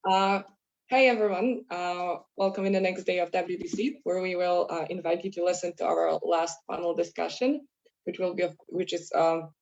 Uh, Hi everyone, welcome in the next day of WDC, where we will invite you to listen to our last panel discussion, which is about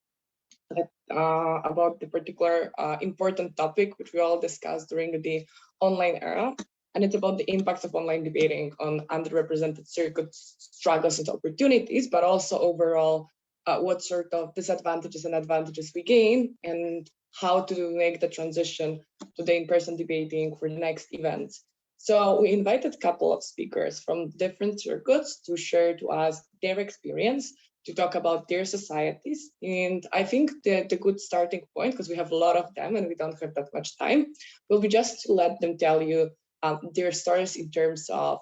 the particular important topic which we all discussed during the online era, and it's about the impacts of online debating on underrepresented circuits, struggles and opportunities, but also overall what sort of disadvantages and advantages we gain, and how to make the transition to the in-person debating for the next events. So we invited a couple of speakers from different circuits to share to us their experience, to talk about their societies. And I think the good starting point, because we have a lot of them and we don't have that much time, will be just to let them tell you their stories in terms of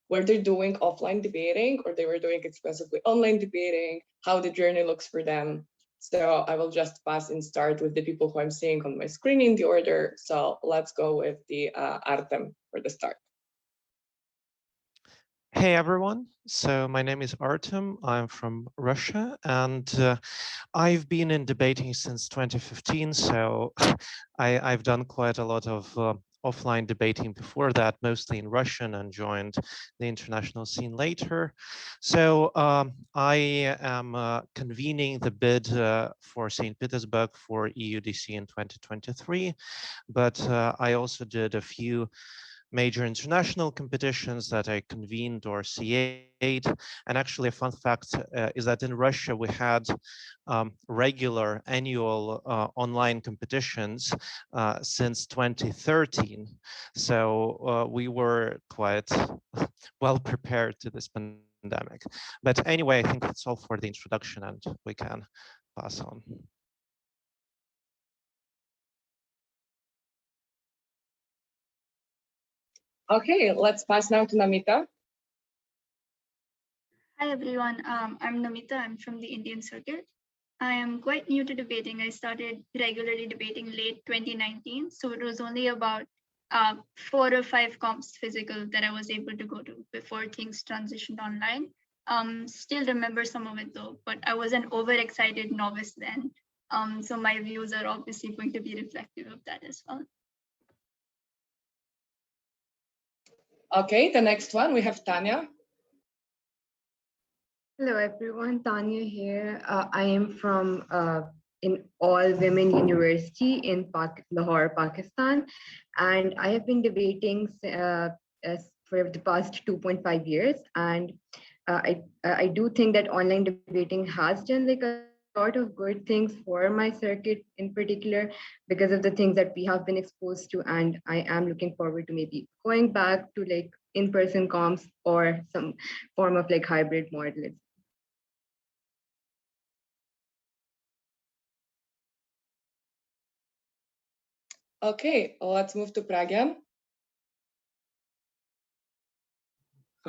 where they're doing offline debating or they were doing exclusively online debating, how the journey looks for them. So I will just pass and start with the people who I'm seeing on my screen in the order. So let's go with the Artem for the start. Hey everyone, so my name is Artem, I'm from Russia, and I've been in debating since 2015, so I've done quite a lot of offline debating before that, mostly in Russian, and joined the international scene later. So I am convening the bid for St Petersburg for EUDC in 2023, but I also did a few major international competitions that I convened or CA'd. And actually a fun fact is that in Russia, we had regular annual online competitions since 2013. So we were quite well prepared to this pandemic. But anyway, I think that's all for the introduction and we can pass on. Okay, let's pass now to Namita. Hi everyone, I'm Namita. I'm from the Indian circuit. I am quite new to debating. I started regularly debating late 2019, so it was only about 4 or 5 comps physical that I was able to go to before things transitioned online. Still remember some of it though, but I was an overexcited novice then. So my views are obviously going to be reflective of that as well. Okay, the next one, we have Tanya. Hello everyone, Tanya here. I am from an all-women university in Lahore, Pakistan, and I have been debating for the past 2.5 years. And I do think that online debating has done like a lot of good things for my circuit in particular because of the things that we have been exposed to, and I am looking forward to maybe going back to like in-person comps or some form of like hybrid model. Okay, let's move to Pragan.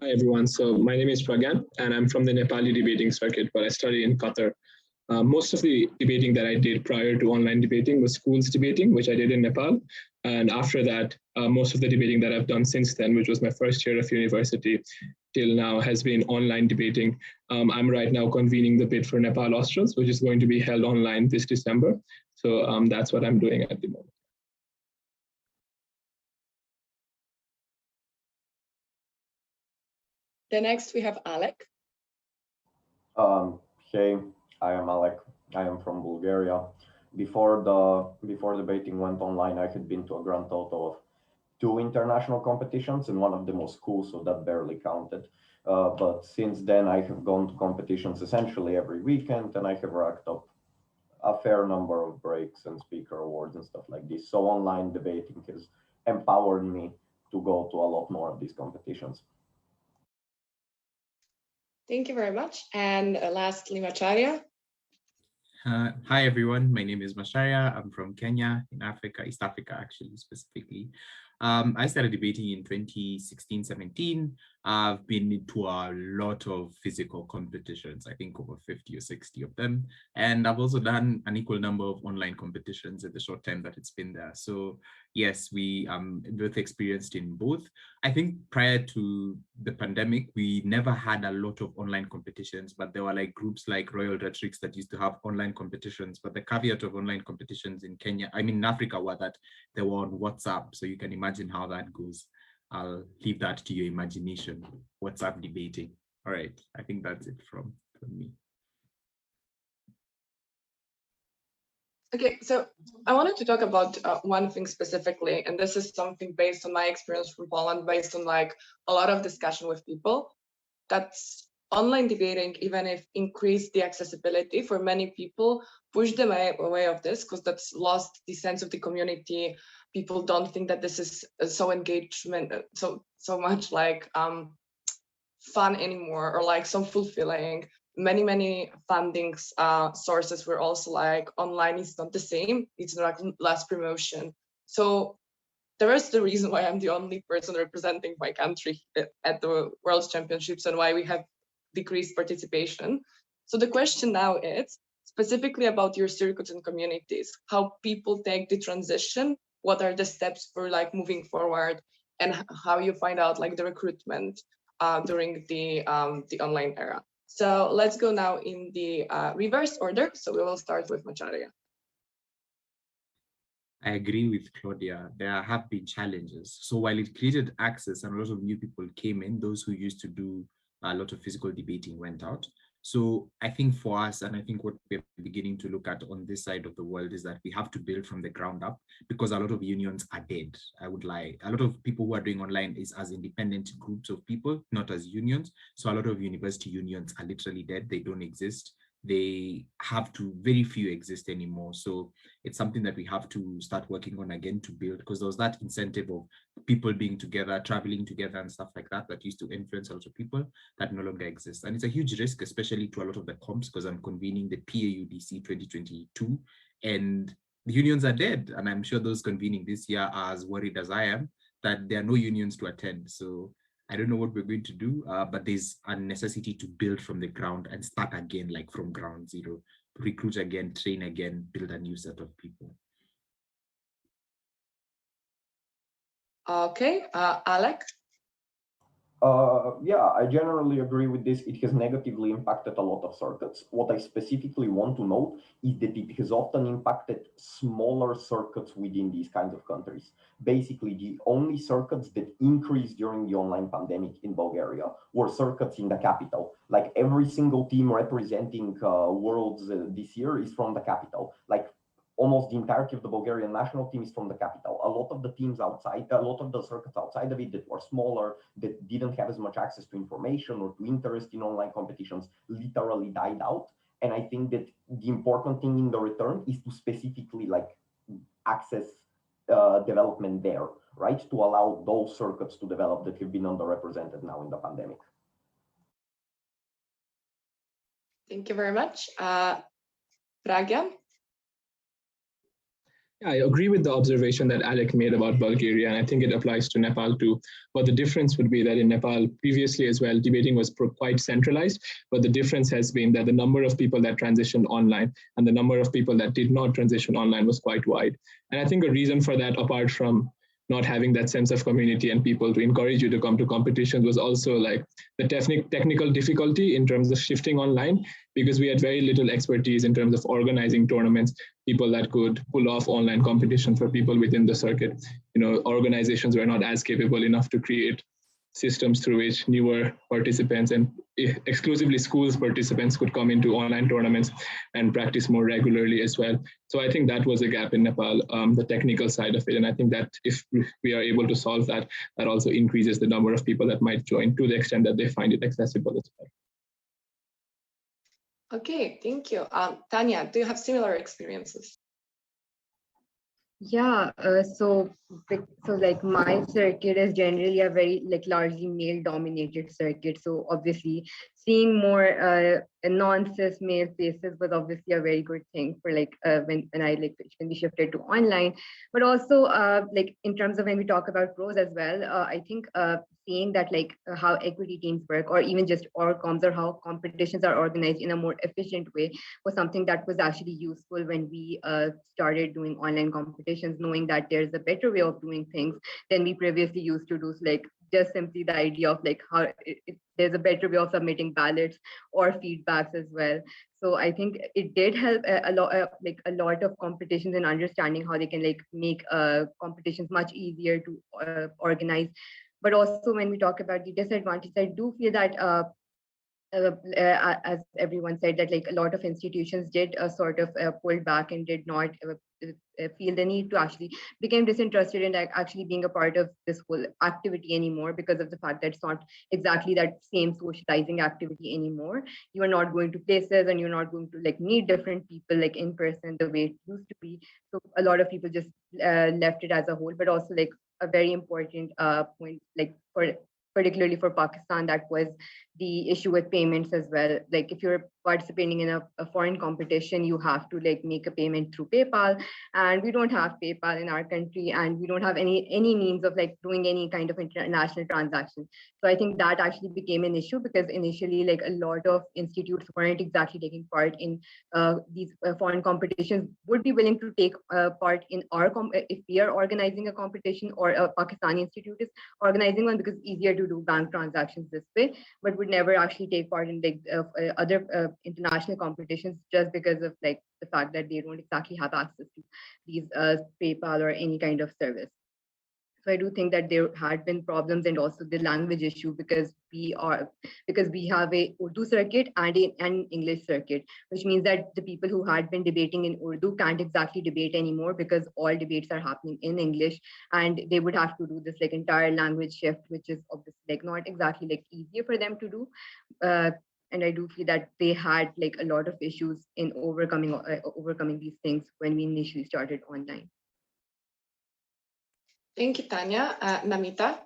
Hi everyone, so my name is Pragan and I'm from the Nepali debating circuit, but I study in Qatar. Most of the debating that I did prior to online debating was schools debating, which I did in Nepal. And after that, most of the debating that I've done since then, which was my first year of university till now, has been online debating. I'm right now convening the bid for Nepal Australs, which is going to be held online this December. So that's what I'm doing at the moment. The next we have Alek. Hey, I am Alek. I am from Bulgaria. Before debating went online, I had been to a grand total of 2 international competitions, and one of them was school, so that barely counted. But since then, I have gone to competitions essentially every weekend, and I have racked up a fair number of breaks and speaker awards and stuff like this. So online debating has empowered me to go to a lot more of these competitions. Thank you very much. And lastly, Machari. Hi everyone, my name is Machari. I'm from Kenya in Africa, East Africa actually specifically. I started debating in 2016, 17. I've been into a lot of physical competitions, I think over 50 or 60 of them. And I've also done an equal number of online competitions in the short time that it's been there. So yes, we both experienced in both. I think prior to the pandemic, we never had a lot of online competitions, but there were like groups like Royal Rhetorics that used to have online competitions. But the caveat of online competitions in Kenya, I mean, in Africa, were that they were on WhatsApp. So you can imagine how that goes. I'll leave that to your imagination. WhatsApp debating. All right, I think that's it from me. Okay, so I wanted to talk about one thing specifically, and this is something based on my experience from Poland, based on like a lot of discussion with people. That's online debating, even if increased the accessibility for many people, pushed them away of this because that's lost the sense of the community. People don't think that this is so engagement, so much like fun anymore, or like so fulfilling. Many funding sources were also like online is not the same, it's like less promotion. So there is the reason why I'm the only person representing my country at the World Championships and why we have decreased participation. So the question now is specifically about your circuits and communities, how people take the transition, what are the steps for like moving forward, and how you find out like the recruitment during the online era. So let's go now in the reverse order. So we will start with Machari. I agree with Claudia. There have been challenges. So while it created access and a lot of new people came in, those who used to do a lot of physical debating went out. So I think for us, and I think what we're beginning to look at on this side of the world is that we have to build from the ground up, because a lot of unions are dead. I would lie. A lot of people who are doing online is as independent groups of people, not as unions. So a lot of university unions are literally dead. They don't exist. They have to, very few exist anymore. So it's something that we have to start working on again to build, because there was that incentive of people being together, traveling together and stuff like that, that used to influence a lot of people, that no longer exists. And it's a huge risk, especially to a lot of the comps, because I'm convening the PAUDC 2022 and the unions are dead. And I'm sure those convening this year are as worried as I am that there are no unions to attend. So I don't know what we're going to do, but there's a necessity to build from the ground and start again, like from ground zero, recruit again, train again, build a new set of people. Okay, Alec? Yeah, I generally agree with this. It has negatively impacted a lot of circuits. What I specifically want to note is that it has often impacted smaller circuits within these kinds of countries. Basically, the only circuits that increased during the online pandemic in Bulgaria were circuits in the capital. Like every single team representing Worlds this year is from the capital. Like almost the entirety of the Bulgarian national team is from the capital. A lot of the teams outside, a lot of the circuits outside of it that were smaller, that didn't have as much access to information or to interest in online competitions, literally died out. And I think that the important thing in the return is to specifically like access development there, right? To allow those circuits to develop that have been underrepresented now in the pandemic. Thank you very much. Pragan? I agree with the observation that Alek made about Bulgaria, and I think it applies to Nepal too. But the difference would be that in Nepal, previously as well, debating was quite centralized, but the difference has been that the number of people that transitioned online and the number of people that did not transition online was quite wide. And I think a reason for that, apart from not having that sense of community and people to encourage you to come to competitions, was also like the technical difficulty in terms of shifting online, because we had very little expertise in terms of organizing tournaments, people that could pull off online competition for people within the circuit. You know, organizations were not as capable enough to create systems through which newer participants and exclusively schools participants could come into online tournaments and practice more regularly as well. So I think that was a gap in Nepal, the technical side of it. And I think that if we are able to solve that, that also increases the number of people that might join to the extent that they find it accessible as well. Okay, thank you. Tanya, do you have similar experiences? Yeah, so like my circuit is generally a very like largely male dominated circuit. So obviously seeing more non-cis male faces was obviously a very good thing for like when we shifted to online. But also like in terms of when we talk about pros as well, I think seeing that like how equity teams work, or even just org-coms, or how competitions are organized in a more efficient way, was something that was actually useful when we started doing online competitions, knowing that there's a better way of doing things than we previously used to do. So like just simply the idea of like how there's a better way of submitting ballots or feedbacks as well. So I think it did help a lot of competitions in understanding how they can like make competitions much easier to organize. But also when we talk about the disadvantages, I do feel that as everyone said, that like a lot of institutions did sort of pull back and did not feel the need to actually became disinterested in actually being a part of this whole activity anymore, because of the fact that it's not exactly that same socializing activity anymore. You are not going to places, and you're not going to like meet different people like in person the way it used to be. So a lot of people just left it as a whole. But also like a very important point, like particularly for Pakistan, that was the issue with payments as well. Like if you're participating in a foreign competition, you have to like make a payment through PayPal, and we don't have PayPal in our country, and we don't have any means of like doing any kind of international transaction. So I think that actually became an issue, because initially like a lot of institutes weren't exactly taking part in these foreign competitions, would be willing to take part in our if we are organizing a competition, or a Pakistani institute is organizing one, because it's easier to do bank transactions this way, but would never actually take part in like other international competitions, just because of like the fact that they don't exactly have access to these PayPal or any kind of service. So I do think that there had been problems, and also the language issue, because we have a Urdu circuit and an English circuit, which means that the people who had been debating in Urdu can't exactly debate anymore, because all debates are happening in English, and they would have to do this like entire language shift, which is obviously like not exactly like easier for them to do. And I do feel that they had like a lot of issues in overcoming these things when we initially started online. Thank you, Tanya. Namita?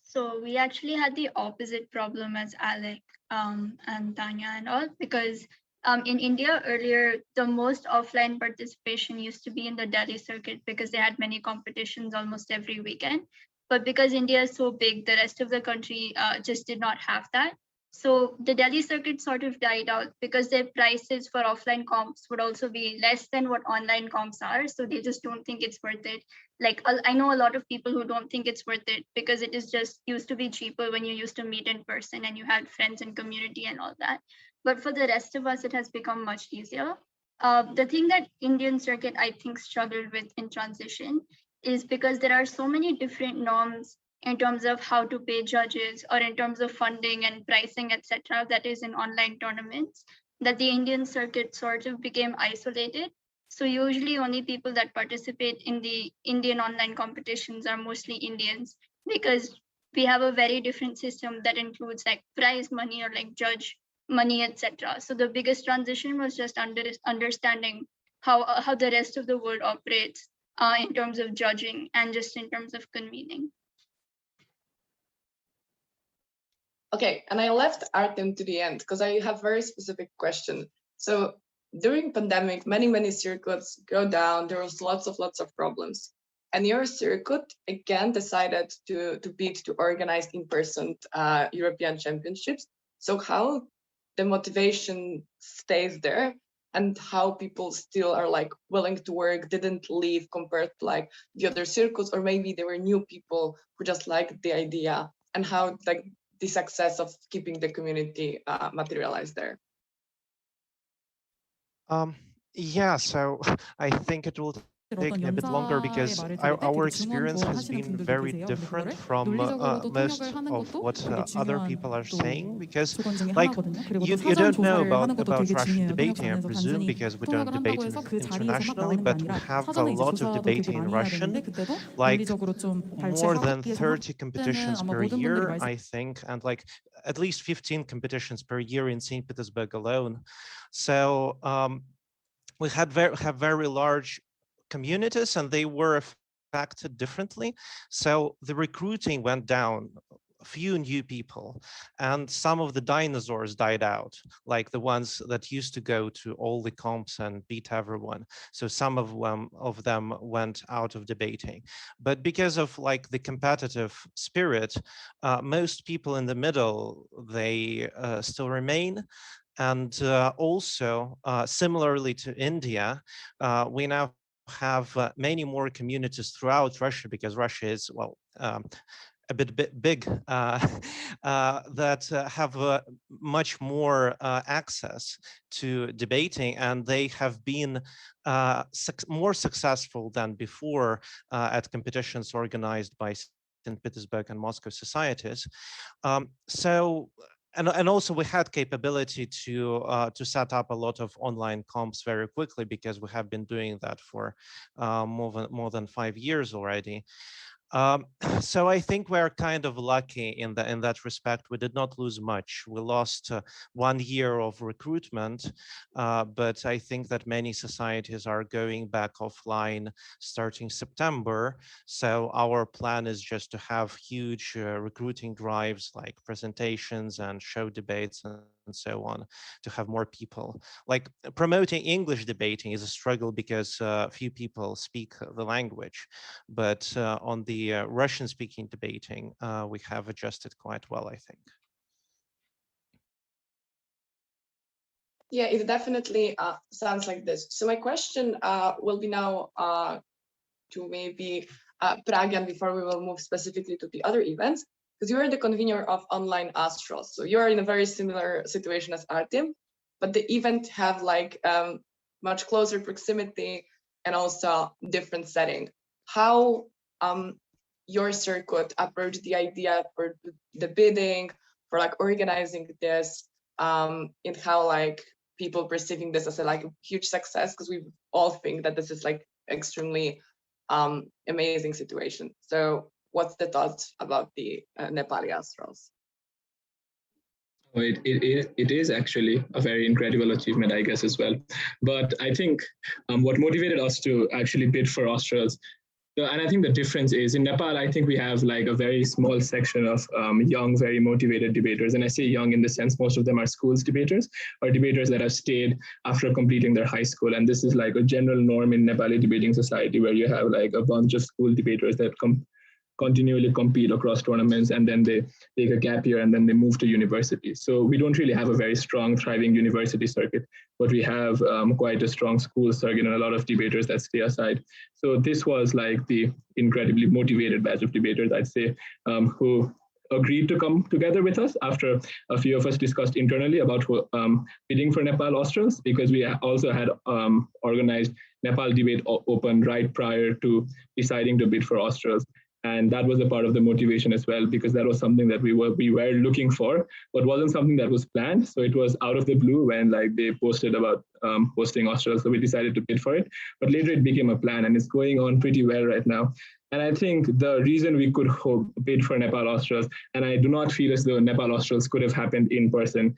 So we actually had the opposite problem as Alec and Tanya and all, because in India earlier, the most offline participation used to be in the Delhi circuit, because they had many competitions almost every weekend. But because India is so big, the rest of the country just did not have that. So the Delhi circuit sort of died out, because their prices for offline comps would also be less than what online comps are. So they just don't think it's worth it. Like I know a lot of people who don't think it's worth it, because it is just used to be cheaper when you used to meet in person and you had friends and community and all that. But for the rest of us, it has become much easier. The thing that Indian circuit, I think, struggled with in transition is because there are so many different norms in terms of how to pay judges, or in terms of funding and pricing, etc., that is in online tournaments, that the Indian circuit sort of became isolated. So usually only people that participate in the Indian online competitions are mostly Indians, because we have a very different system that includes like prize money or like judge money, etc. So the biggest transition was just understanding how the rest of the world operates in terms of judging and just in terms of convening. Okay, and I left Artem to the end because I have very specific question. So during pandemic, many circuits go down. There was lots of problems, and your circuit again decided to bid to organize in-person European championships. So how the motivation stays there, and how people still are like willing to work, didn't leave compared to like the other circuits, or maybe there were new people who just liked the idea, and how like the success of keeping the community materialized there. Yeah, so I think it will take a bit longer because our experience has been very different from most of what other people are saying, because like you don't know about Russian debating, I presume, because we don't debate internationally, but we have a lot of debating in Russian, like more than 30 competitions per year, I think, and like at least 15 competitions per year in St. Petersburg alone. So we have very large communities, and they were affected differently. So the recruiting went down few new people, and some of the dinosaurs died out, like the ones that used to go to all the comps and beat everyone. So some of them went out of debating. But because of like the competitive spirit, most people in the middle, they still remain. And also, similarly to India, we now have many more communities throughout Russia, because Russia is, well, a bit big, that have much more access to debating, and they have been more successful than before at competitions organized by St Petersburg and Moscow societies. And also we had capability to set up a lot of online comps very quickly, because we have been doing that for more than 5 years already. So I think we're kind of lucky in that respect. We did not lose much. We lost 1 year of recruitment, but I think that many societies are going back offline starting September. So our plan is just to have huge recruiting drives, like presentations and show debates and so on, to have more people. Like promoting English debating is a struggle because few people speak the language, but on the Russian-speaking debating, we have adjusted quite well, I think. Yeah, it definitely sounds like this. So my question will be now to maybe Pragan before we will move specifically to the other events, because you are the convener of online Australs. So you're in a very similar situation as Artem, but the event have like much closer proximity and also different setting. How your circuit approached the idea for the bidding, for like organizing this, and how like people perceiving this as a like a huge success, because we all think that this is like extremely amazing situation. So what's the thoughts about the Nepali Australs? It is actually a very incredible achievement, I guess, as well. But I think what motivated us to actually bid for Australs, and I think the difference is in Nepal, I think we have like a very small section of young, very motivated debaters. And I say young in the sense most of them are schools debaters or debaters that have stayed after completing their high school. And this is like a general norm in Nepali debating society, where you have like a bunch of school debaters that continually compete across tournaments, and then they take a gap year and then they move to university. So we don't really have a very strong, thriving university circuit, but we have quite a strong school circuit and a lot of debaters that stay aside. So this was like the incredibly motivated batch of debaters, I'd say, who agreed to come together with us after a few of us discussed internally about bidding for Nepal Australs, because we also had organized Nepal Debate Open right prior to deciding to bid for Australs. And that was a part of the motivation as well, because that was something that we were looking for, but wasn't something that was planned. So it was out of the blue when like they posted about hosting Australs. So we decided to bid for it, but later it became a plan and it's going on pretty well right now. And I think the reason we could bid for Nepal Australs, and I do not feel as though Nepal Australs could have happened in person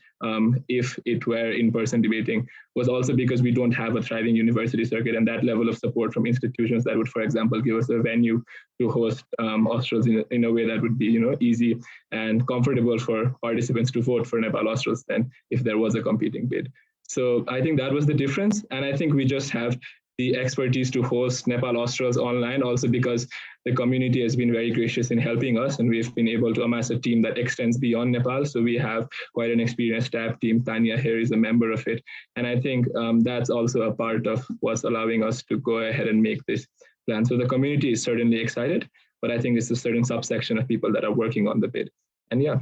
if it were in-person debating, was also because we don't have a thriving university circuit and that level of support from institutions that would, for example, give us a venue to host Australs in a way that would be, easy and comfortable for participants to vote for Nepal Australs than if there was a competing bid. So I think that was the difference. And I think we just have the expertise to host Nepal Australs online, also because the community has been very gracious in helping us, and we've been able to amass a team that extends beyond Nepal. So we have quite an experienced staff team. Tanya here is a member of it. And I think that's also a part of what's allowing us to go ahead and make this plan. So the community is certainly excited, but I think it's a certain subsection of people that are working on the bid. And yeah.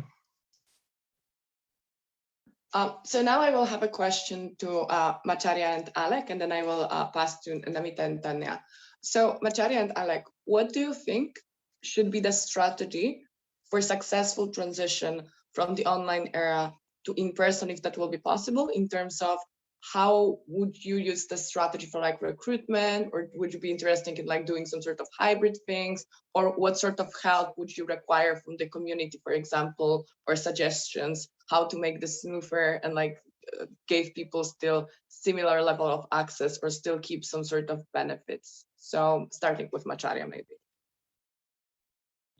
So now I will have a question to Machari and Alek, and then I will pass to Namita and Tanya. So Machari and Alek, what do you think should be the strategy for successful transition from the online era to in-person, if that will be possible, in terms of how would you use the strategy for like recruitment, or would you be interested in like doing some sort of hybrid things, or what sort of help would you require from the community, for example, or suggestions how to make this smoother and like give people still similar level of access or still keep some sort of benefits? So starting with Machari maybe.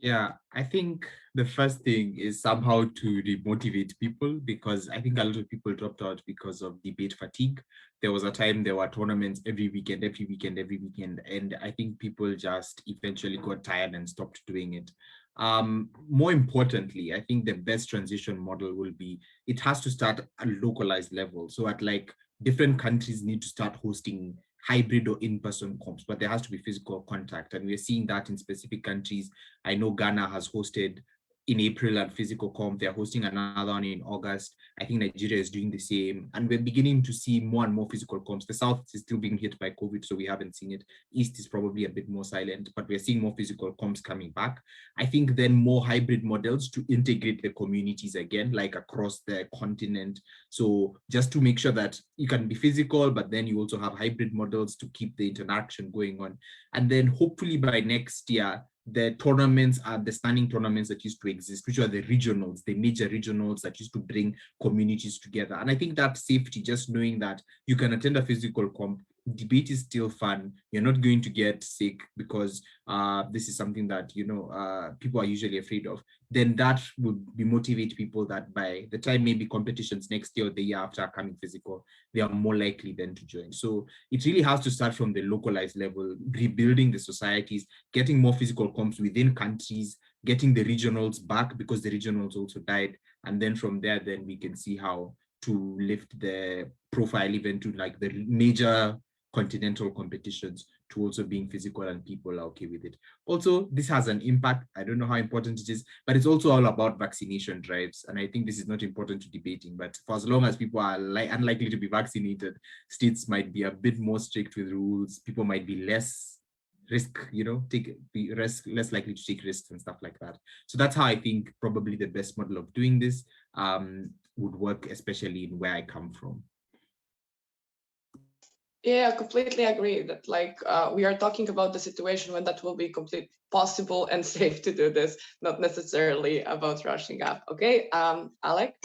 Yeah, I think the first thing is somehow to demotivate people, because I think a lot of people dropped out because of debate fatigue. There was a time there were tournaments every weekend, and I think people just eventually got tired and stopped doing it. More importantly, I think the best transition model will be, it has to start at a localized level. So at like different countries need to start hosting hybrid or in-person comps, but there has to be physical contact. And we're seeing that in specific countries. I know Ghana has hosted in April and physical comp. They're hosting another one in August. I think Nigeria is doing the same. And we're beginning to see more and more physical comps. The South is still being hit by COVID, so we haven't seen it. East is probably a bit more silent, but we're seeing more physical comps coming back. I think then more hybrid models to integrate the communities again, like across the continent. So just to make sure that you can be physical, but then you also have hybrid models to keep the interaction going on. And then hopefully by next year, the tournaments are the standing tournaments that used to exist, which are the regionals, the major regionals that used to bring communities together. And I think that safety, just knowing that you can attend a physical comp, debate is still fun. You're not going to get sick because this is something that, you know, people are usually afraid of. Then that would be motivate people that by the time maybe competitions next year or the year after are coming physical, they are more likely then to join. So it really has to start from the localized level, rebuilding the societies, getting more physical comps within countries, getting the regionals back because the regionals also died. And then from there, then we can see how to lift the profile even to like the major continental competitions to also being physical, and people are okay with it. Also, this has an impact. I don't know how important it is, but it's also all about vaccination drives. And I think this is not important to debating, but for as long as people are unlikely to be vaccinated, states might be a bit more strict with rules. People might be less risk, you know, less likely to take risks and stuff like that. So that's how I think probably the best model of doing this would work, especially in where I come from. Yeah, I completely agree that like we are talking about the situation when that will be completely possible and safe to do this, not necessarily about rushing up. Okay, Alec?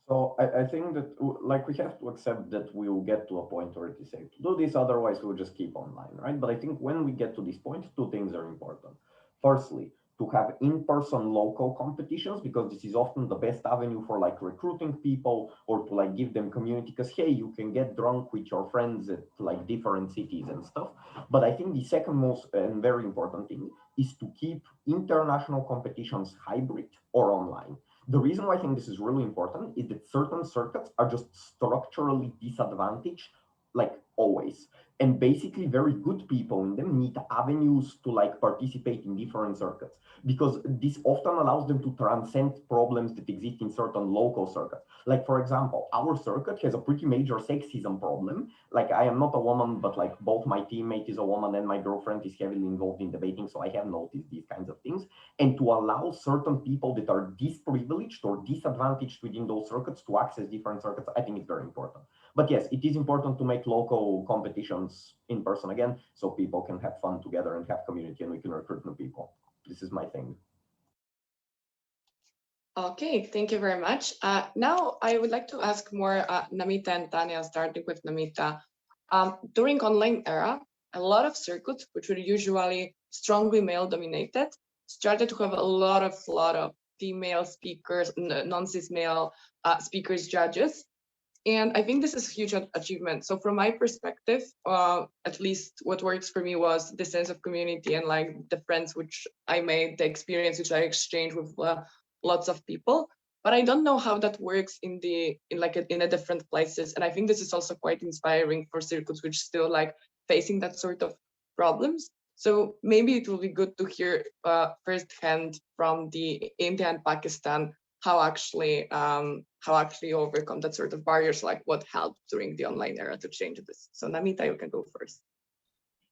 So I think that like we have to accept that we will get to a point where it is safe to do this, otherwise we'll just keep online, right? But I think when we get to this point, two things are important. Firstly, to have in-person local competitions, because this is often the best avenue for like recruiting people or to like give them community, because hey, you can get drunk with your friends at like different cities and stuff. But I think the second most and very important thing is to keep international competitions hybrid or online. The reason why I think this is really important is that certain circuits are just structurally disadvantaged, like always. And basically very good people in them need avenues to like participate in different circuits, because this often allows them to transcend problems that exist in certain local circuits. Like for example, our circuit has a pretty major sexism problem. Like I am not a woman, but like both my teammate is a woman and my girlfriend is heavily involved in debating. So I have noticed these kinds of things. And to allow certain people that are disprivileged or disadvantaged within those circuits to access different circuits, I think it's very important. But yes, it is important to make local competitions in person again, so people can have fun together and have community and we can recruit new people. This is my thing. Okay, thank you very much. Now I would like to ask more Namita and Tanya, starting with Namita. During online era, a lot of circuits, which were usually strongly male dominated, started to have a lot of female speakers, non-cis male speakers, judges. And I think this is a huge achievement. So from my perspective, at least what works for me was the sense of community and like the friends which I made, the experience which I exchanged with lots of people. But I don't know how that works in a different places. And I think this is also quite inspiring for circuits which still like facing that sort of problems. So maybe it will be good to hear firsthand from the India and Pakistan how actually overcome that sort of barriers, like what helped during the online era to change this. So Namita, you can go first.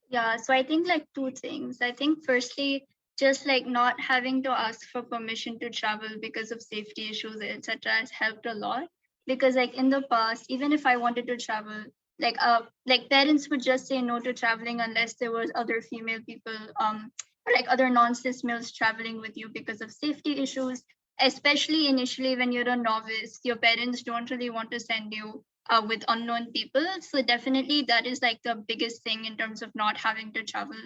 Yeah, so I think like two things. I think firstly, just like not having to ask for permission to travel because of safety issues, etc., has helped a lot. Because like in the past, even if I wanted to travel, like parents would just say no to traveling unless there was other female people, or like other non-cis males traveling with you because of safety issues. Especially initially when you're a novice, your parents don't really want to send you with unknown people. So definitely that is like the biggest thing in terms of not having to travel.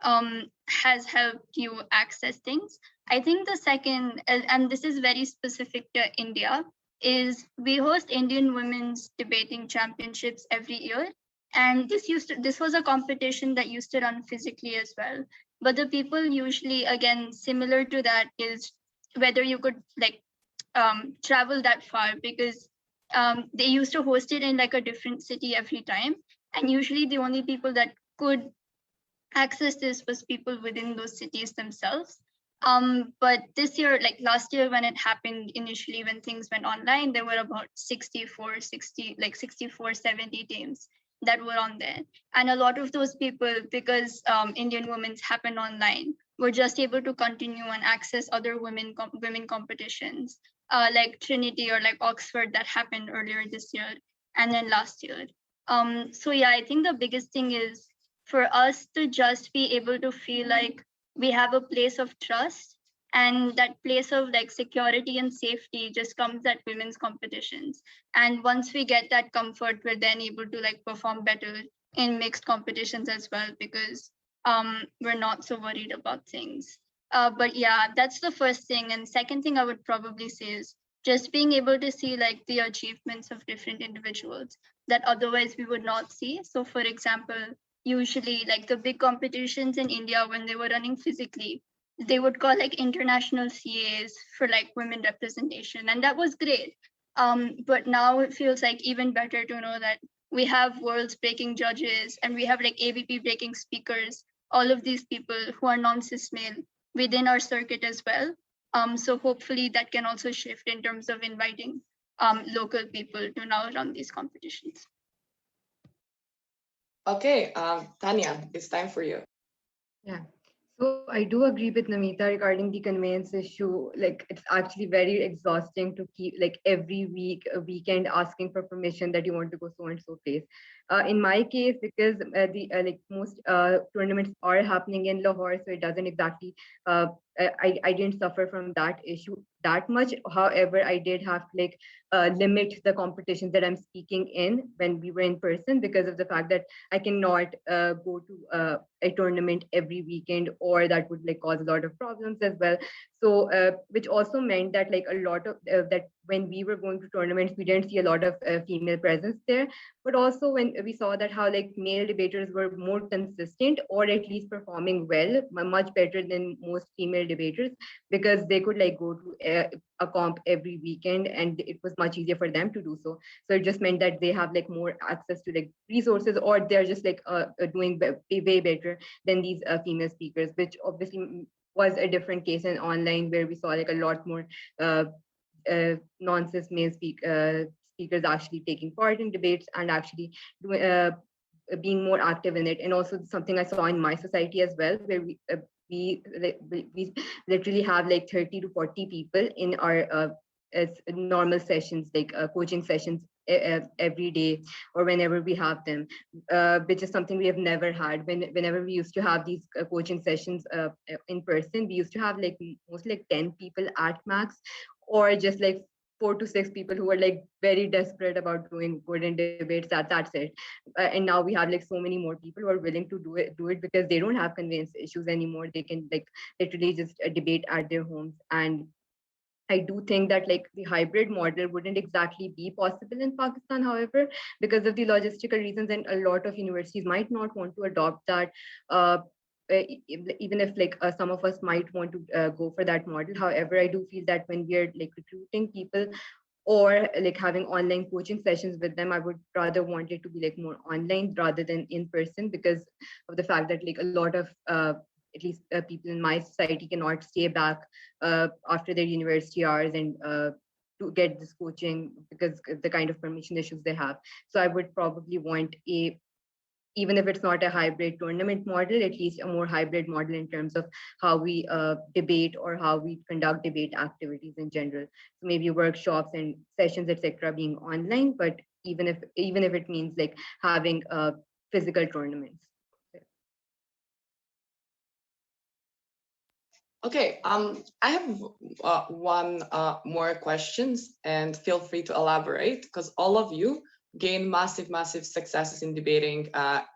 has helped you access things. I think the second, and this is very specific to India, is we host Indian Women's Debating Championships every year. And this was a competition that used to run physically as well. But the people usually, again, similar to that is whether you could like travel that far, because they used to host it in like a different city every time. And usually the only people that could access this was people within those cities themselves. But this year, like last year when it happened initially, when things went online, there were about 64, 70 teams that were on there. And a lot of those people, because Indian Women's happened online, were just able to continue and access other women competitions, like Trinity or like Oxford that happened earlier this year and then last year. So yeah, I think the biggest thing is for us to just be able to feel like we have a place of trust, and that place of like security and safety just comes at women's competitions. And once we get that comfort, we're then able to like perform better in mixed competitions as well, because we're not so worried about things. But yeah, that's the first thing. And second thing I would probably say is just being able to see like the achievements of different individuals that otherwise we would not see. So for example, usually like the big competitions in India, when they were running physically, they would call like international CAs for like women representation. And that was great. But now it feels like even better to know that we have worlds breaking judges and we have like ABP breaking speakers, all of these people who are non-cis male within our circuit as well. So hopefully that can also shift in terms of inviting local people to now run these competitions. Okay, Tanya, it's time for you. Yeah. So I do agree with Namita regarding the conveyance issue. Like it's actually very exhausting to keep like every week, a weekend asking for permission that you want to go so and so place. In my case, because the like most tournaments are happening in Lahore, so it doesn't exactly. I didn't suffer from that issue that much. However, I did have to like limit the competitions that I'm speaking in when we were in person, because of the fact that I cannot go to a tournament every weekend, or that would like cause a lot of problems as well. So which also meant that like a lot of that when we were going to tournaments, we didn't see a lot of female presence there. But also when we saw that how like male debaters were more consistent, or at least performing well, much better than most female debaters, because they could like go to a comp every weekend and it was much easier for them to do so. So it just meant that they have like more access to like resources, or they're just like doing way better than these female speakers, which obviously was a different case in online, where we saw like a lot more non-cis male speakers actually taking part in debates and actually doing, being more active in it. And also something I saw in my society as well, where we literally have like 30 to 40 people in our normal sessions, like coaching sessions every day or whenever we have them, which is something we have never had. Whenever we used to have these coaching sessions in person, we used to have like mostly like 10 people at max, or just like 4 to 6 people who are like very desperate about doing good in debates. That's it. And now we have like so many more people who are willing to do it because they don't have conveyance issues anymore. They can like literally just debate at their homes. And I do think that like the hybrid model wouldn't exactly be possible in Pakistan, however, because of the logistical reasons, and a lot of universities might not want to adopt that. Even if like some of us might want to go for that model. However, I do feel that when we are like recruiting people or like having online coaching sessions with them, I would rather want it to be like more online rather than in person, because of the fact that like a lot of at least people in my society cannot stay back after their university hours and to get this coaching because of the kind of permission issues they have. So I would probably want even if it's not a hybrid tournament model, at least a more hybrid model in terms of how we debate or how we conduct debate activities in general. So maybe workshops and sessions, etc., being online, but even if it means like having physical tournaments. Okay, I have one more questions, and feel free to elaborate, because all of you gain massive successes in debating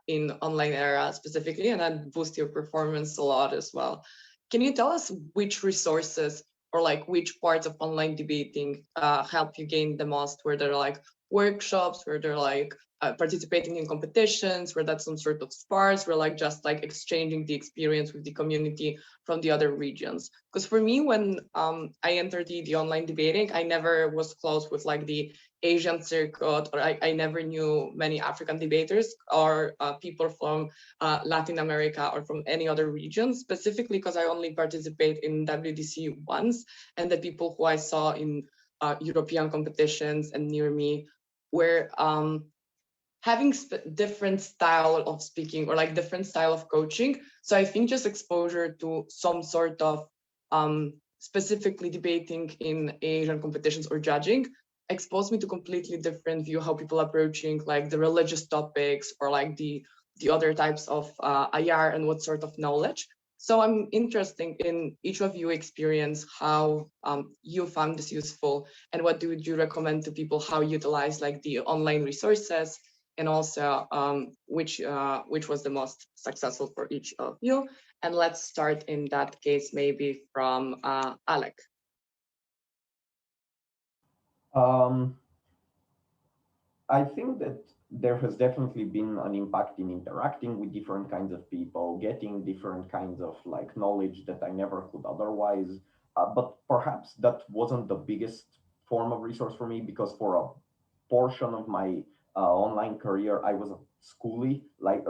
in online era specifically, and that boost your performance a lot as well. Can you tell us which resources or like which parts of online debating help you gain the most? Where they're like workshops, where they're like participating in competitions, where that's some sort of spars, where like just like exchanging the experience with the community from the other regions? Because for me, when I entered the online debating, I never was close with like the Asian circuit, or I never knew many African debaters or people from Latin America or from any other region, specifically because I only participate in WDC once, and the people who I saw in European competitions and near me were having different style of speaking or like different style of coaching. So I think just exposure to some sort of specifically debating in Asian competitions or judging exposed me to completely different view how people approaching like the religious topics or like the other types of IR and what sort of knowledge. So I'm interested in each of you experience how you found this useful, and what would you recommend to people how utilize like the online resources, and also which was the most successful for each of you. And let's start in that case maybe from Alec. I think that there has definitely been an impact in interacting with different kinds of people, getting different kinds of like knowledge that I never could otherwise. But perhaps that wasn't the biggest form of resource for me, because for a portion of my online career, I was a schoolie, like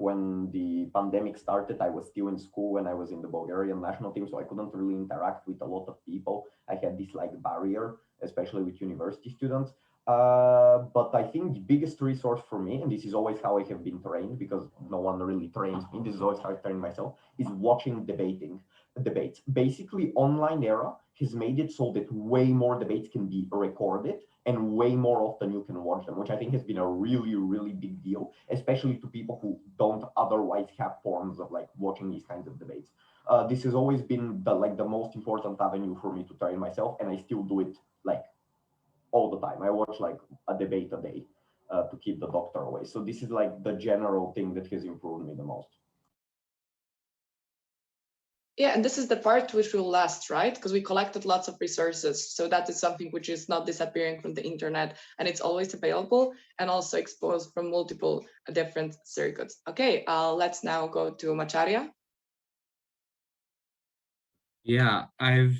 when the pandemic started, I was still in school when I was in the Bulgarian national team, so I couldn't really interact with a lot of people. I had this like barrier, especially with university students. But I think the biggest resource for me, and this is always how I have been trained, because no one really trains me, this is always how I train myself, is watching debates. Basically, online era has made it so that way more debates can be recorded and way more often you can watch them, which I think has been a really big deal, especially to people who don't otherwise have forms of like watching these kinds of debates. This has always been the most important avenue for me to train myself, and I still do it like all the time. I watch like a debate a day to keep the doctor away. So this is like the general thing that has improved me the most. Yeah, and this is the part which will last, right? Because we collected lots of resources. So that is something which is not disappearing from the internet, and it's always available and also exposed from multiple different circuits. Okay, let's now go to Machari. Yeah, I've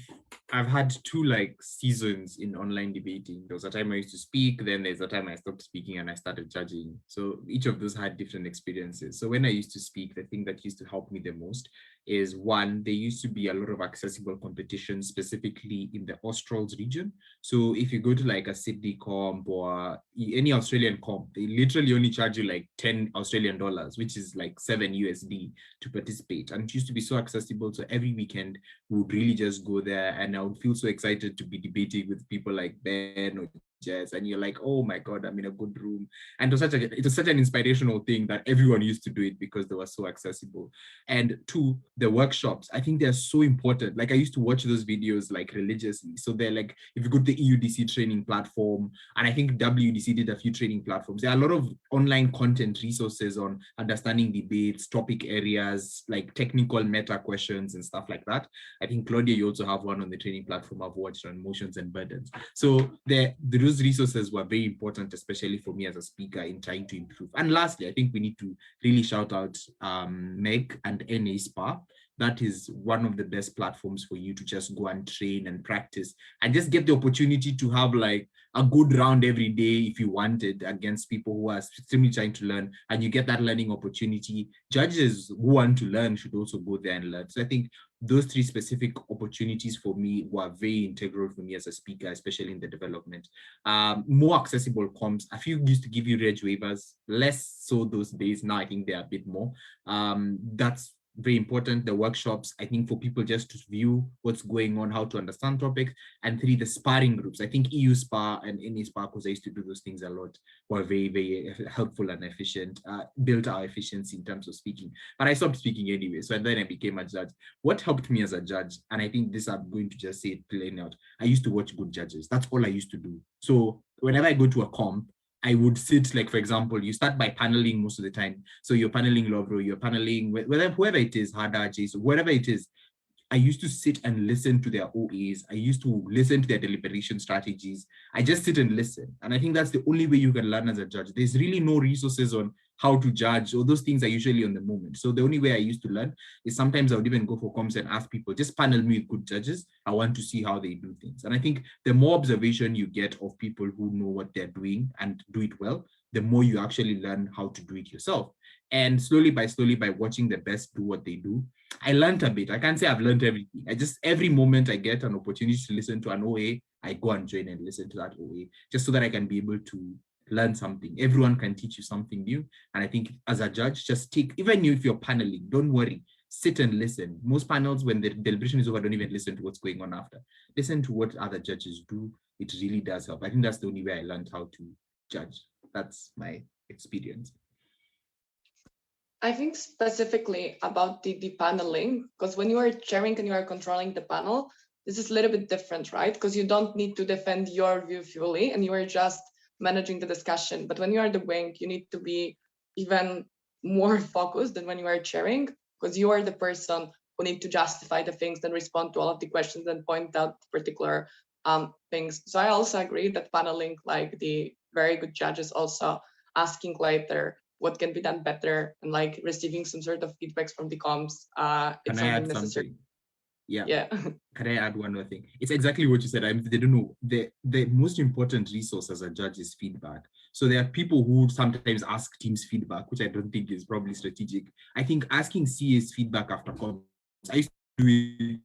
had two like seasons in online debating. There was a time I used to speak, then there's a time I stopped speaking and I started judging. So each of those had different experiences. So when I used to speak, the thing that used to help me the most is, one, there used to be a lot of accessible competitions, specifically in the Australs region. So if you go to like a Sydney comp or any Australian comp, they literally only charge you like 10 Australian dollars, which is like 7 USD to participate. And it used to be so accessible. So every weekend we would really just go there, and I would feel so excited to be debating with people like Ben or Jess, and you're like, oh my God, I'm in a good room. And it was such an inspirational thing that everyone used to do it because they were so accessible. And two, the workshops, I think they're so important. Like I used to watch those videos like religiously. So they're like, if you go to the EUDC training platform, and I think WUDC did a few training platforms, there are a lot of online content resources on understanding debates, topic areas, like technical meta questions and stuff like that. I think Claudia, you also have one on the training platform I've watched on motions and burdens. So those resources were very important, especially for me as a speaker in trying to improve. And lastly, I think we need to really shout out MEG and NA SPA. That is one of the best platforms for you to just go and train and practice and just get the opportunity to have like a good round every day if you wanted against people who are extremely trying to learn, and you get that learning opportunity. Judges who want to learn should also go there and learn. So I think those three specific opportunities for me were very integral for me as a speaker, especially in the development. More accessible comps. A few used to give you reg waivers, less so those days. Now I think they're a bit more. That's very important. The workshops, I think, for people just to view what's going on, how to understand topics. And three, the sparring groups. I think EU SPA and NA SPA, because I used to do those things a lot, were very helpful and efficient, built our efficiency in terms of speaking. But I stopped speaking anyway, so then I became a judge. What helped me as a judge, and I think this I'm going to just say it plain out, I used to watch good judges. That's all I used to do. So whenever I go to a comp, I would sit, like, for example, you start by paneling most of the time. So you're paneling Lovro, you're paneling whoever it is, Hada, Jason, whatever it is. I used to sit and listen to their OAs. I used to listen to their deliberation strategies. I just sit and listen. And I think that's the only way you can learn as a judge. There's really no resources on how to judge, or those things are usually on the moment. So the only way I used to learn is sometimes I would even go for comps and ask people, just panel me with good judges. I want to see how they do things. And I think the more observation you get of people who know what they're doing and do it well, the more you actually learn how to do it yourself. And slowly by watching the best do what they do, I learned a bit. I can't say I've learned everything. Every moment I get an opportunity to listen to an OA, I go and join and listen to that OA, just so that I can be able to learn something. Everyone can teach you something new. And I think as a judge, just take, even if you're paneling, don't worry, sit and listen. Most panels, when the deliberation is over, don't even listen to what's going on after. Listen to what other judges do. It really does help. I think that's the only way I learned how to judge. That's my experience. I think specifically about the paneling, because when you are chairing and you are controlling the panel, this is a little bit different, right? Because you don't need to defend your view fully and you are just managing the discussion. But when you are the wing, you need to be even more focused than when you are chairing, because you are the person who need to justify the things and respond to all of the questions and point out particular things. So I also agree that paneling, like the very good judges also asking later what can be done better and like receiving some sort of feedbacks from the comms. It's something necessary. Yeah. Can I add one more thing? It's exactly what you said. They don't know. The most important resource as a judge is feedback. So there are people who sometimes ask teams feedback, which I don't think is probably strategic. I think asking CA's feedback after comms, I used to do it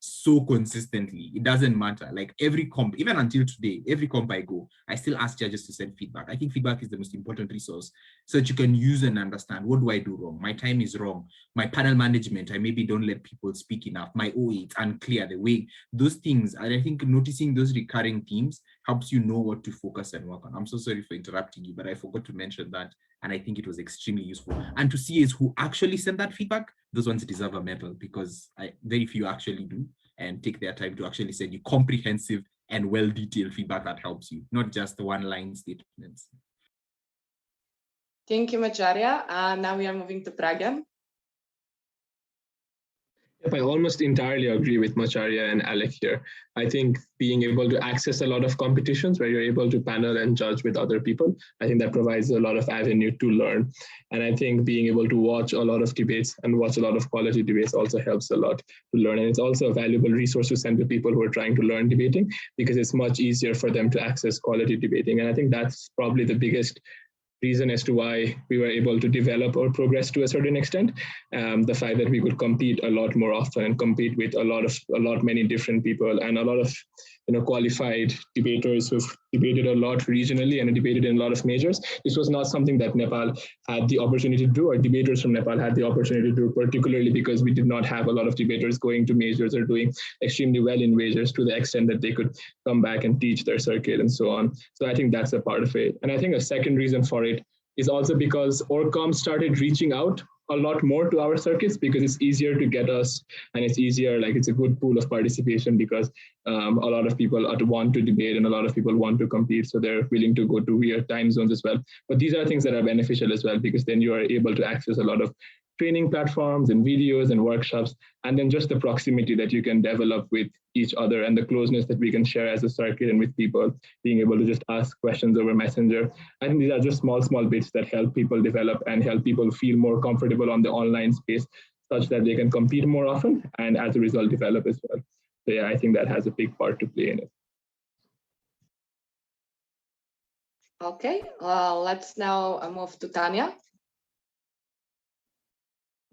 so consistently. It doesn't matter. Like every comp, even until today, every comp I go, I still ask judges to send feedback. I think feedback is the most important resource so that you can use and understand, what do I do wrong? My time is wrong. My panel management, I maybe don't let people speak enough. My OA, it's unclear, the way, those things. And I think noticing those recurring themes helps you know what to focus and work on. I'm so sorry for interrupting you, but I forgot to mention that. And I think it was extremely useful. And to see is who actually send that feedback, those ones deserve a medal, because very few actually do and take their time to actually send you comprehensive and well-detailed feedback that helps you, not just the one-line statements. Thank you, Machari. Now we are moving to Pragan. I almost entirely agree with Machari and Alek here. I think being able to access a lot of competitions where you're able to panel and judge with other people, I think that provides a lot of avenue to learn. And I think being able to watch a lot of debates and watch a lot of quality debates also helps a lot to learn. And it's also a valuable resource to send to people who are trying to learn debating, because it's much easier for them to access quality debating. And I think that's probably the biggest reason as to why we were able to develop or progress to a certain extent. The fact that we could compete a lot more often and compete with many different people and a lot of qualified debaters who've debated a lot regionally and debated in a lot of majors. This was not something that Nepal had the opportunity to do, or debaters from Nepal had the opportunity to do, particularly because we did not have a lot of debaters going to majors or doing extremely well in majors to the extent that they could come back and teach their circuit and so on. So I think that's a part of it. And I think a second reason for it is also because ORCOM started reaching out a lot more to our circuits, because it's easier to get us, and it's easier, like it's a good pool of participation, because a lot of people want to debate and a lot of people want to compete, so they're willing to go to weird time zones as well. But these are things that are beneficial as well, because then you are able to access a lot of training platforms and videos and workshops, and then just the proximity that you can develop with each other and the closeness that we can share as a circuit and with people, being able to just ask questions over Messenger. I think these are just small bits that help people develop and help people feel more comfortable on the online space, such that they can compete more often and as a result develop as well. So yeah, I think that has a big part to play in it. Okay, let's now move to Tanya.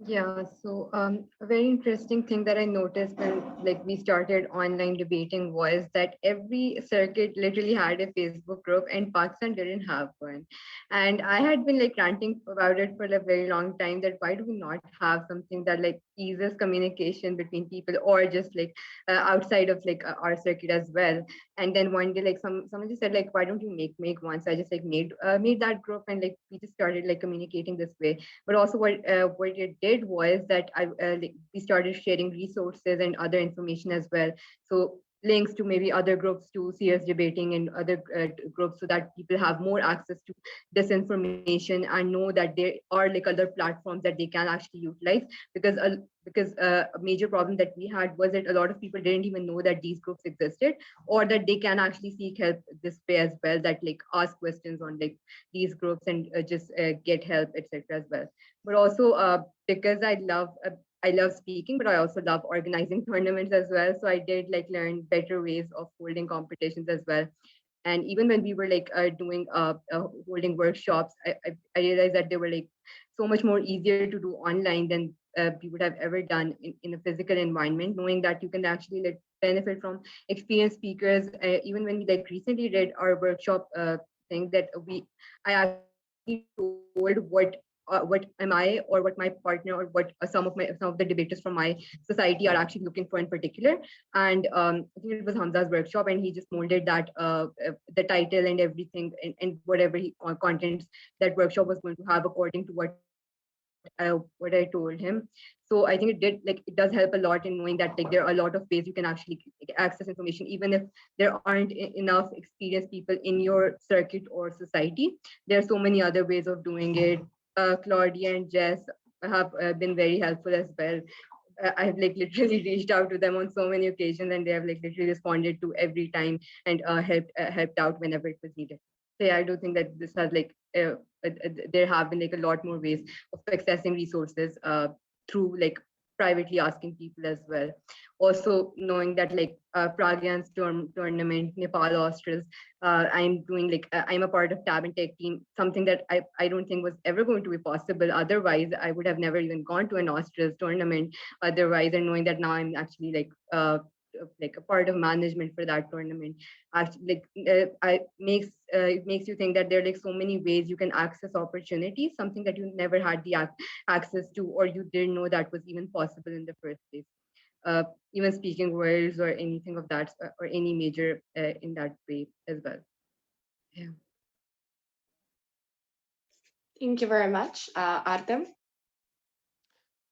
Yeah, so a very interesting thing that I noticed when we started online debating was that every circuit literally had a Facebook group and Pakistan didn't have one. And I had been ranting about it for a very long time, that why do we not have something that eases communication between people, or just outside of our circuit as well. And then one day someone just said why don't you make one? So I just made that group, and we just started communicating this way. But also what it did was that we started sharing resources and other information as well. So links to maybe other groups to CS debating and other groups, so that people have more access to this information and know that there are like other platforms that they can actually utilize. Because a major problem that we had was that a lot of people didn't even know that these groups existed, or that they can actually seek help this way as well, that like ask questions on like these groups and just get help, etc. as well. But also because I love speaking, but I also love organizing tournaments as well. So I did like learn better ways of holding competitions as well. And even when we were like doing holding workshops, I realized that they were like so much more easier to do online than we would have ever done in a physical environment, knowing that you can actually like benefit from experienced speakers. Even when we like recently did our workshop thing, that I actually told what am I, or what my partner, or what some of the debaters from my society are actually looking for in particular. And I think it was Hamza's workshop, and he just molded that the title and everything, and whatever contents that workshop was going to have according to what I told him. So I think it does help a lot in knowing that like there are a lot of ways you can actually access information, even if there aren't enough experienced people in your circuit or society. There are so many other ways of doing it. Claudia and Jess have been very helpful as well. I've like literally reached out to them on so many occasions, and they have like literally responded to every time and helped out whenever it was needed. So yeah, I do think that this has like there have been like a lot more ways of accessing resources through like privately asking people as well. Also knowing that like Pragan's tournament, Nepal Australs, I'm doing like I'm a part of Tab and Tech team, something that I don't think was ever going to be possible. Otherwise, I would have never even gone to an Australs tournament otherwise. And knowing that now I'm actually like a part of management for that tournament, actually like it makes you think that there are like so many ways you can access opportunities, something that you never had the access to, or you didn't know that was even possible in the first place. Even speaking worlds or anything of that, or any major in that way as well. Yeah. Thank you very much, Artem.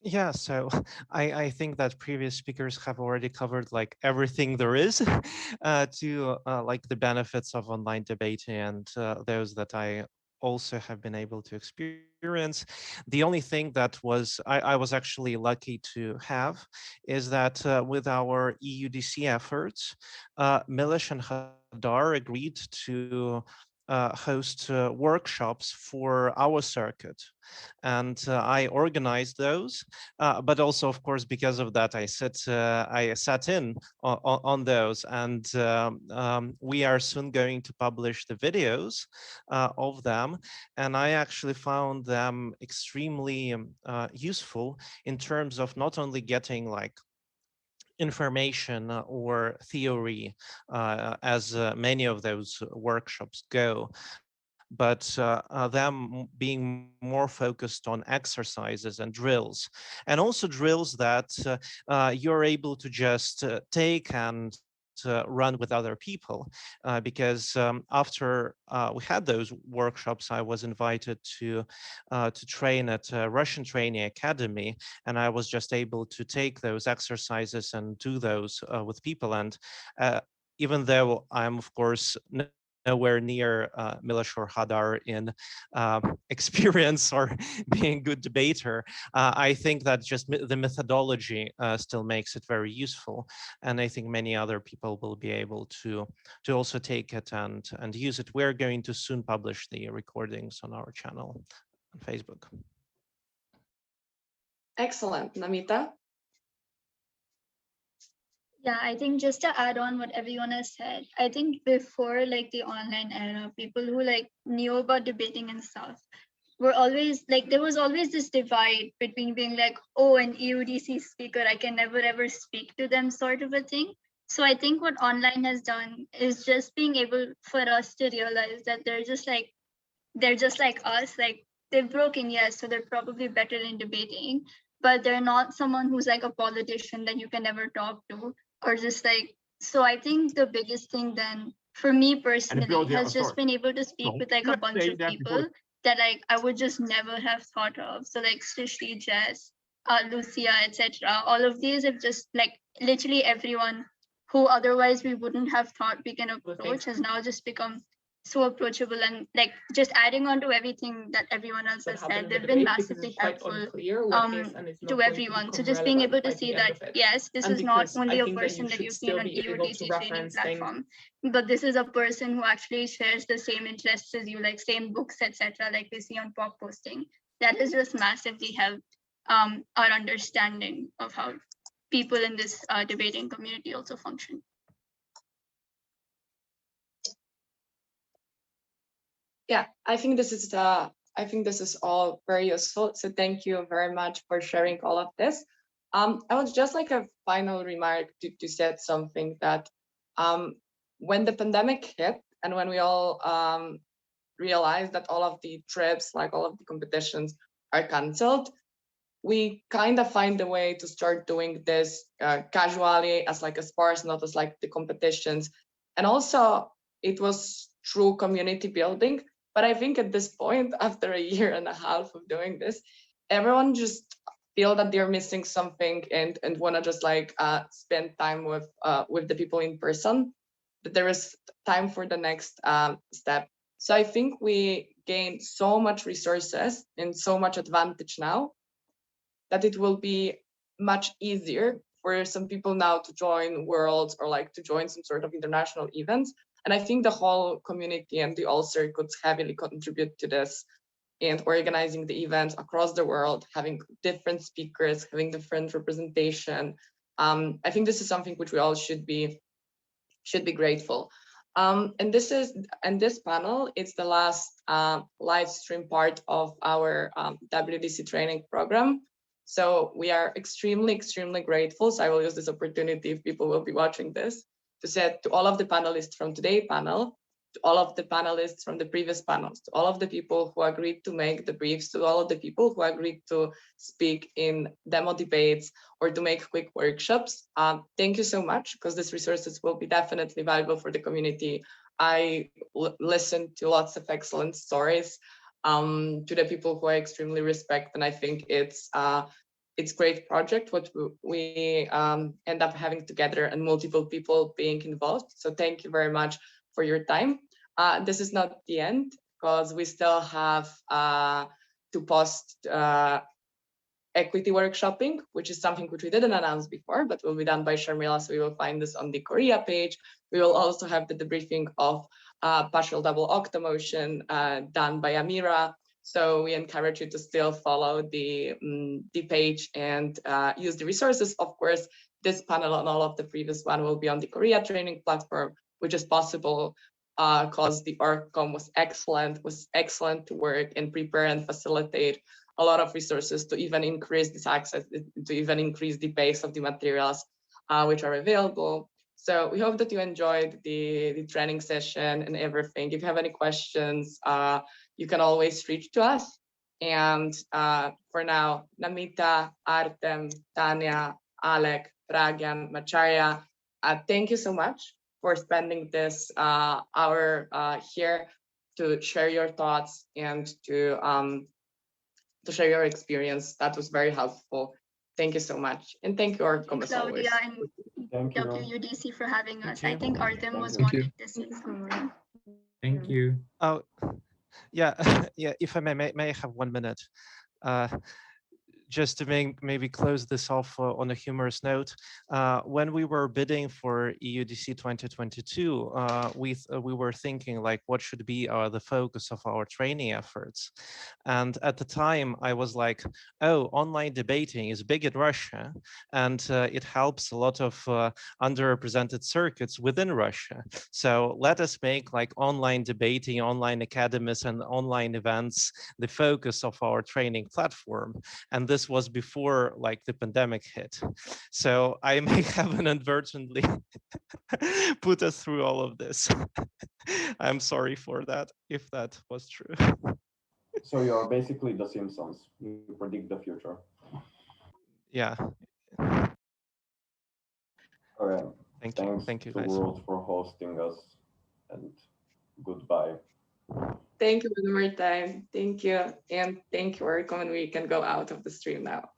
Yeah, so I think that previous speakers have already covered like everything there is to like the benefits of online debating, and those that I also have been able to experience. The only thing that I was actually lucky to have is that with our EUDC efforts, Milish and Hadar agreed to host workshops for our circuit, and I organized those. But also, of course, because of that, I sat in on those, and we are soon going to publish the videos of them. And I actually found them extremely useful in terms of not only getting like information or theory, as many of those workshops go, but them being more focused on exercises and drills, and also drills that you're able to just take and run with other people, because after we had those workshops, I was invited to train at a Russian Training Academy, and I was just able to take those exercises and do those with people. And even though I'm of course nowhere near Milish or Hadar in experience or being a good debater, I think that just the methodology still makes it very useful. And I think many other people will be able to also take it and use it. We're going to soon publish the recordings on our channel on Facebook. Excellent. Namita? Yeah, I think just to add on what everyone has said, I think before like the online era, people who like knew about debating and stuff were always like, there was always this divide between being like, oh, an EUDC speaker, I can never ever speak to them sort of a thing. So I think what online has done is just being able for us to realize that they're just like us, like they're broken, yes, so they're probably better in debating, but they're not someone who's like a politician that you can never talk to, or just like, so I think the biggest thing then for me personally has just been able to speak with like a bunch of people that like I would just never have thought of. So like Srishti, Jess, Lucia, etc. All of these have just like literally everyone who otherwise we wouldn't have thought we can approach has now just become so approachable. And like just adding on to everything that everyone else has said, they've been massively helpful to everyone. So just being able to see that, yes, this is not only a person that you've seen on EUADC training platform, but this is a person who actually shares the same interests as you, like same books, etc., like we see on pop posting. That has just massively helped our understanding of how people in this debating community also function. Yeah, I think this is all very useful. So thank you very much for sharing all of this. I would just like a final remark to say something that when the pandemic hit and when we all realized that all of the trips, like all of the competitions, are cancelled, we kind of find a way to start doing this casually as like a sports, not as like the competitions. And also it was through community building. But I think at this point, after a year and a half of doing this, everyone just feel that they're missing something and want to just like spend time with the people in person, that there is time for the next step. So I think we gained so much resources and so much advantage now that it will be much easier for some people now to join worlds or like to join some sort of international events. And I think the whole community and the all circuits heavily contribute to this, and organizing the events across the world, having different speakers, having different representation. I think this is something which we all should be grateful. And this panel is the last live stream part of our WUDC training program. So we are extremely grateful. So I will use this opportunity, if people will be watching this, to say to all of the panelists from today's panel, to all of the panelists from the previous panels, to all of the people who agreed to make the briefs, to all of the people who agreed to speak in demo debates or to make quick workshops. Thank you so much, because these resources will be definitely valuable for the community. I listened to lots of excellent stories to the people who I extremely respect, and I think it's great project what we end up having together and multiple people being involved. So thank you very much for your time. This is not the end, because we still have to post equity workshopping, which is something which we didn't announce before, but will be done by Sharmila. So we will find this on the Korea page. We will also have the debriefing of partial double octomotion done by Amira. So we encourage you to still follow the page and use the resources. Of course, this panel and all of the previous one will be on the Korea training platform, which is possible because the ORGCOM was excellent to work and prepare and facilitate a lot of resources to even increase this access, to even increase the base of the materials which are available. So we hope that you enjoyed the training session and everything. If you have any questions, you can always reach to us. And for now, Namita, Artem, Tanya, Alek, Pragan, Machari, thank you so much for spending this hour here to share your thoughts and to share your experience. That was very helpful. Thank you so much. And thank you, Orcom, as always. Claudia and WUDC for having us. I think Artem was wanting to say something. Thank you. Oh, yeah, yeah. If I may I have 1 minute? Just to maybe close this off on a humorous note, when we were bidding for EUDC 2022, we were thinking like, what should be the focus of our training efforts? And at the time, I was like, oh, online debating is big in Russia, and it helps a lot of underrepresented circuits within Russia. So let us make like online debating, online academies, and online events the focus of our training platform. And this was before like the pandemic hit. So I may have inadvertently put us through all of this. I'm sorry for that, if that was true. So you're basically the Simpsons. You predict the future. Yeah. All right. Thank you to guys. World for hosting us, and goodbye. Thank you one more time. Thank you. And thank you, Orcom, and we can go out of the stream now.